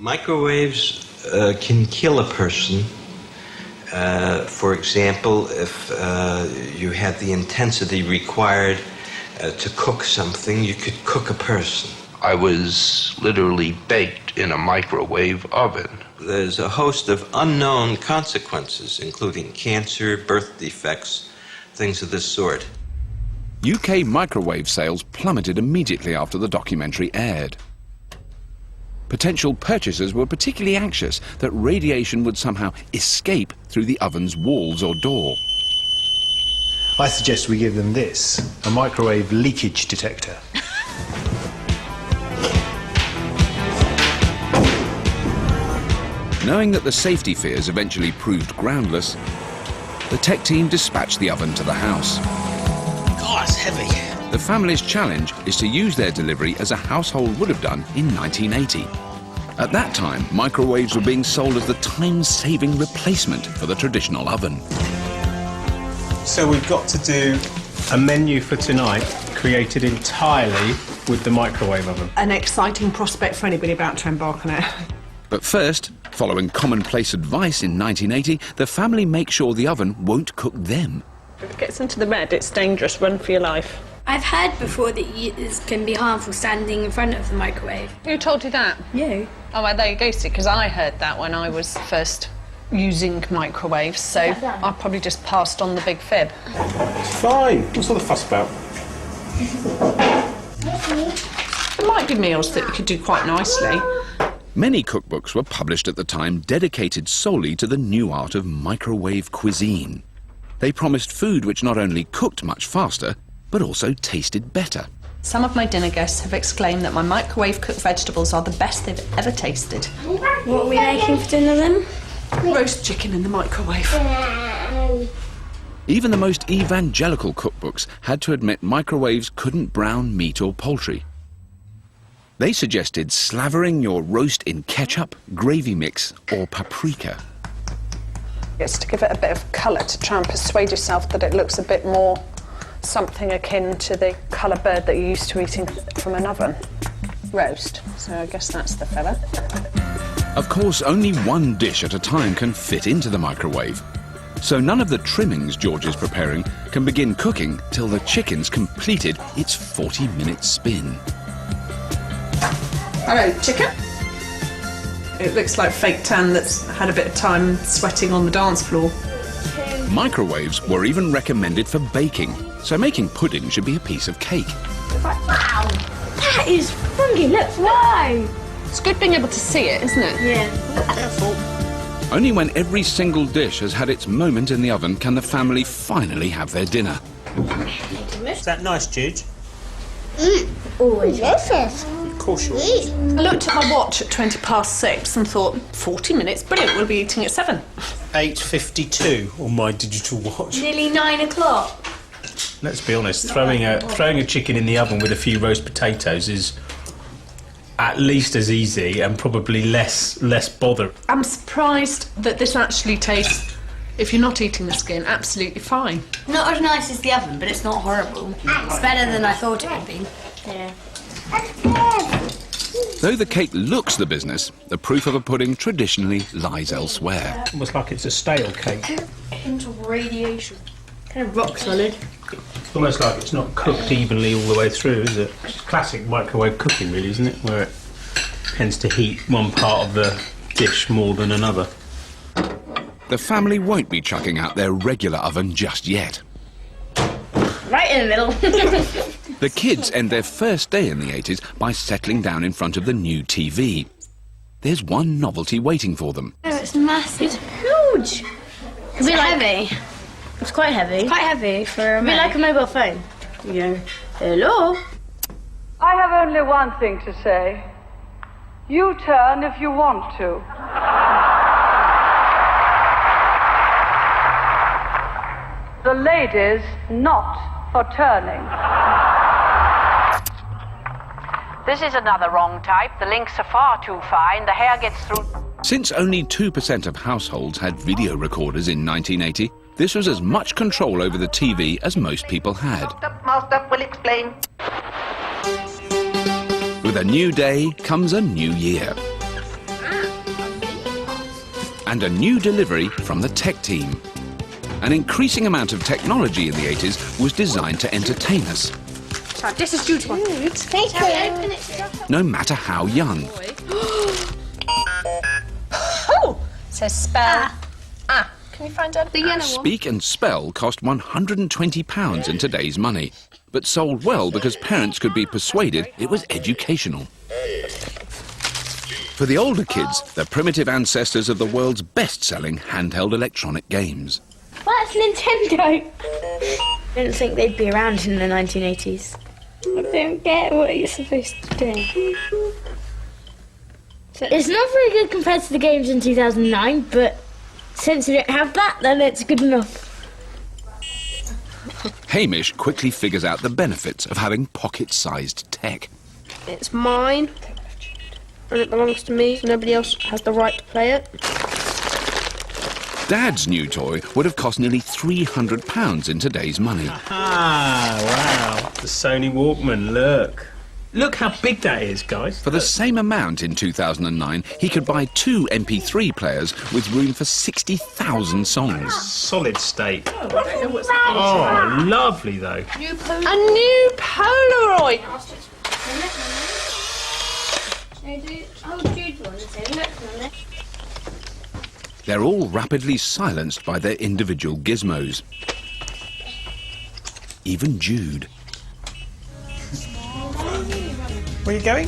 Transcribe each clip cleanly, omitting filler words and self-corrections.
Microwaves can kill a person. For example, if you had the intensity required to cook something, you could cook a person. I was literally baked in a microwave oven. There's a host of unknown consequences, including cancer, birth defects, things of this sort. UK microwave sales plummeted immediately after the documentary aired. Potential purchasers were particularly anxious that radiation would somehow escape through the oven's walls or door. I suggest we give them this, a microwave leakage detector. Knowing that the safety fears eventually proved groundless, the tech team dispatched the oven to the house. God, it's heavy. The family's challenge is to use their delivery as a household would have done in 1980. At that time, microwaves were being sold as the time-saving replacement for the traditional oven. So we've got to do a menu for tonight created entirely with the microwave oven. An exciting prospect for anybody about to embark on it. But first, following commonplace advice in 1980, the family make sure the oven won't cook them. If it gets into the red, it's dangerous. Run for your life. I've heard before that it can be harmful standing in front of the microwave. Who told you that? You. Oh, well, there you go, see, because I heard that when I was first using microwaves, so I probably just passed on the big fib. It's fine. What's all the fuss about? There might be meals that you could do quite nicely. Many cookbooks were published at the time dedicated solely to the new art of microwave cuisine. They promised food which not only cooked much faster, but also tasted better. Some of my dinner guests have exclaimed that my microwave cooked vegetables are the best they've ever tasted. What are we making for dinner then? Roast chicken in the microwave. Even the most evangelical cookbooks had to admit microwaves couldn't brown meat or poultry. They suggested slavering your roast in ketchup, gravy mix, or paprika. It's to give it a bit of colour, to try and persuade yourself that it looks a bit more something akin to the colour bird that you're used to eating from an oven. Roast. So I guess that's the fella. Of course, only one dish at a time can fit into the microwave. So none of the trimmings George is preparing can begin cooking till the chicken's completed its 40-minute spin. Hello, chicken. It looks like fake tan that's had a bit of time sweating on the dance floor. Microwaves were even recommended for baking, so making pudding should be a piece of cake. Wow, that is funky. Look, wow. It's good being able to see it, isn't it? Yeah. Careful. Only when every single dish has had its moment in the oven can the family finally have their dinner. Is that nice, Jude? Oh, delicious. Of course you are. I looked at my watch at 6:20 and thought, 40 minutes, brilliant, we'll be eating at 7. 8:52 on my digital watch. Nearly 9 o'clock. Let's be honest, throwing a chicken in the oven with a few roast potatoes is at least as easy and probably less bother. I'm surprised that this actually tastes, if you're not eating the skin, absolutely fine. Not as nice as the oven, but it's not horrible. It's better than I thought it would be. Yeah. Though the cake looks the business, the proof of a pudding traditionally lies elsewhere. Almost like it's a stale cake. Into radiation. Kind of rock solid. It's almost like it's not cooked evenly all the way through, is it? It's classic microwave cooking, really, isn't it? Where it tends to heat one part of the dish more than another. The family won't be chucking out their regular oven just yet. Right in the middle. The kids end their first day in the 80s by settling down in front of the new TV. There's one novelty waiting for them. Oh, it's massive. It's huge. Is it heavy? It's quite heavy. It's quite heavy for a bit like a mobile phone. Yeah. Hello? I have only one thing to say. You turn if you want to. The ladies not for turning. This is another wrong type. The links are far too fine. The hair gets through. Since only 2% of households had video recorders in 1980, this was as much control over the TV as most people had. Master will explain. With a new day comes a new year. and a new delivery from the tech team. An increasing amount of technology in the 80s was designed to entertain us, So this is Jude's one. Thank you. no matter how young. Oh! It says spell. Can you find out? The yellow one. Speak and Spell cost £120 in today's money, but sold well because parents could be persuaded it was educational. For the older kids, the primitive ancestors of the world's best-selling handheld electronic games. Well, that's Nintendo. I didn't think they'd be around in the 1980s. I don't get what you're supposed to do. It's not very good compared to the games in 2009, but since you don't have that, then it's good enough. Hamish quickly figures out the benefits of having pocket-sized tech. It's mine, and it belongs to me, so nobody else has the right to play it. Dad's new toy would have cost nearly £300 in today's money. Wow. The Sony Walkman, look. Look how big that is, guys. For the same amount in 2009, he could buy 2 MP3 players with room for 60,000 songs. Solid state. Oh, lovely, though. A new Polaroid. They're all rapidly silenced by their individual gizmos. Even Jude. Where are you going?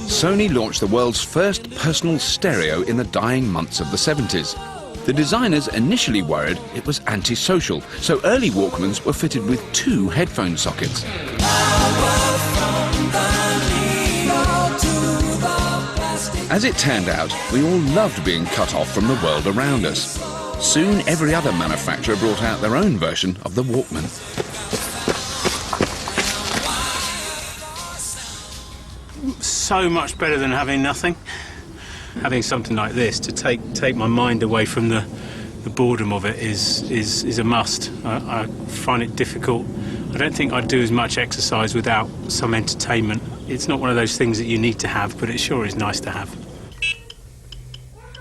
Sony launched the world's first personal stereo in the dying months of the 70s. The designers initially worried it was antisocial, so early Walkmans were fitted with 2 headphone sockets. As it turned out, we all loved being cut off from the world around us. Soon every other manufacturer brought out their own version of the Walkman. So much better than having nothing. Having something like this to take my mind away from the boredom of it is a must. I find it difficult. I don't think I'd do as much exercise without some entertainment. It's not one of those things that you need to have, but it sure is nice to have.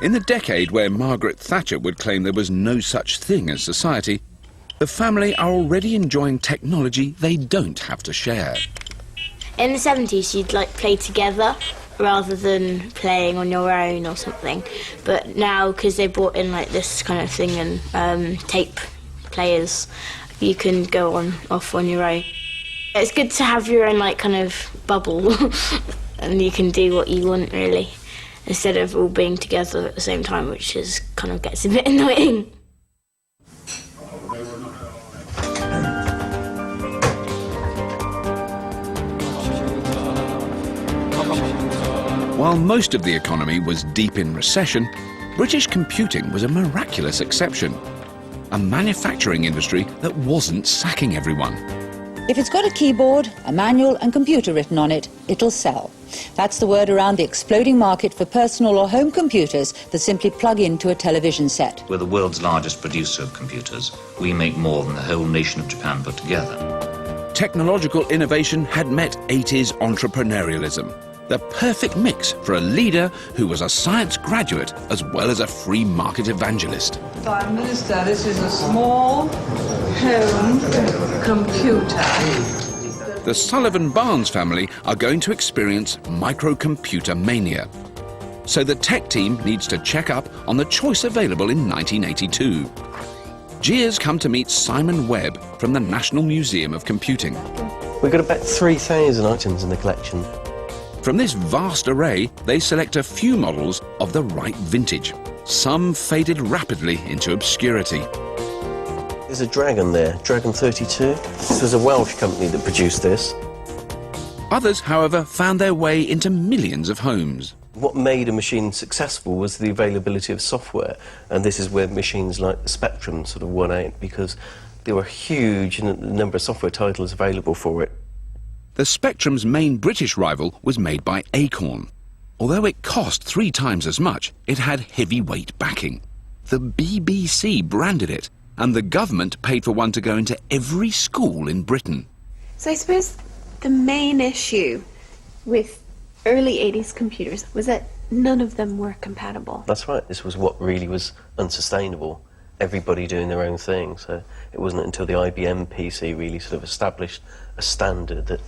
In the decade where Margaret Thatcher would claim there was no such thing as society, the family are already enjoying technology they don't have to share. In the 70s, you'd play together rather than playing on your own or something. But now, because they brought in this kind of thing and tape players, you can go off on your own. It's good to have your own kind of bubble, and you can do what you want really, instead of all being together at the same time, which is kind of gets a bit annoying. While most of the economy was deep in recession, British computing was a miraculous exception. A manufacturing industry that wasn't sacking everyone. If it's got a keyboard, a manual and computer written on it, it'll sell. That's the word around the exploding market for personal or home computers that simply plug into a television set. We're the world's largest producer of computers. We make more than the whole nation of Japan put together. Technological innovation had met 80s entrepreneurialism. The perfect mix for a leader who was a science graduate as well as a free market evangelist. Prime Minister, this is a small home computer. The Sullivan-Barnes family are going to experience microcomputer mania. So the tech team needs to check up on the choice available in 1982. Gia's come to meet Simon Webb from the National Museum of Computing. We've got about 3,000 items in the collection. From this vast array, they select a few models of the right vintage. Some faded rapidly into obscurity. There's a Dragon there, Dragon 32. This was a Welsh company that produced this. Others, however, found their way into millions of homes. What made a machine successful was the availability of software, and this is where machines like the Spectrum sort of won out, because there were huge number of software titles available for it. The Spectrum's main British rival was made by Acorn. Although it cost 3 times as much, it had heavyweight backing. The BBC branded it, and the government paid for one to go into every school in Britain. So I suppose the main issue with early 80s computers was that none of them were compatible. That's right. This was what really was unsustainable. Everybody doing their own thing. So it wasn't until the IBM PC really sort of established a standard that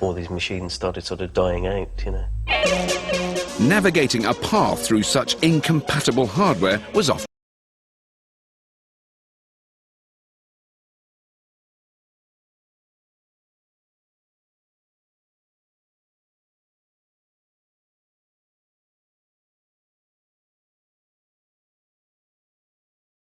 all these machines started sort of dying out, you know. Navigating a path through such incompatible hardware was often